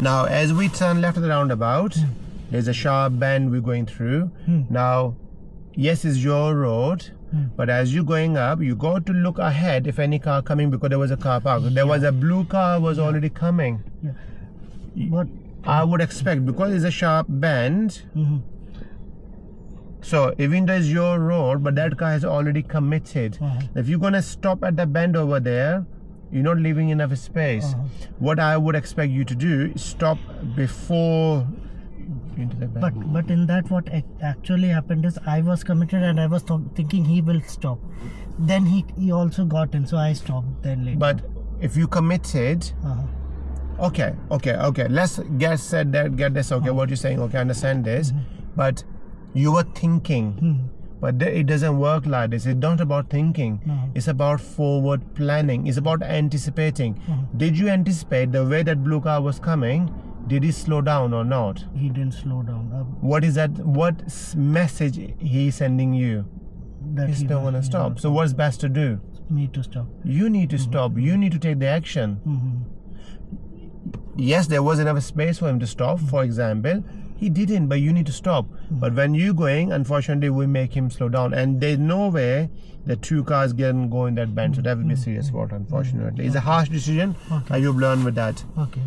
Now, as we turn left at the roundabout, there's a sharp bend we're going through. Now, yes, it's your road, but as you're going up, you got to look ahead if any car coming, because there was a car park. There was a blue car was already coming. But I would expect, because it's a sharp bend, so even though it's your road, but that car has already committed. If you're gonna stop at the bend over there, you're not leaving enough space. What I would expect you to do is stop before into the bend. But in that, what actually happened is I was committed and I was thinking he will stop. Then he also got in, so I stopped then later. But if you committed, okay, let's get this. Okay, what you're saying, okay, I understand this, but you were thinking. But it doesn't work like this. It's not about thinking. It's about forward planning. It's about anticipating. Did you anticipate the way that blue car was coming? Did he slow down or not? He didn't slow down. What is that? What message he's sending you? That He's not gonna stop. So what's best to do? Me to stop. You need to stop. You need to take the action. Yes, there was enough space for him to stop, for example. He didn't, but you need to stop. But when you're going, unfortunately, we make him slow down. And there's no way the two cars can go in that bend. So that will be a serious fault, unfortunately. It's a harsh decision. You've learned with that. Okay.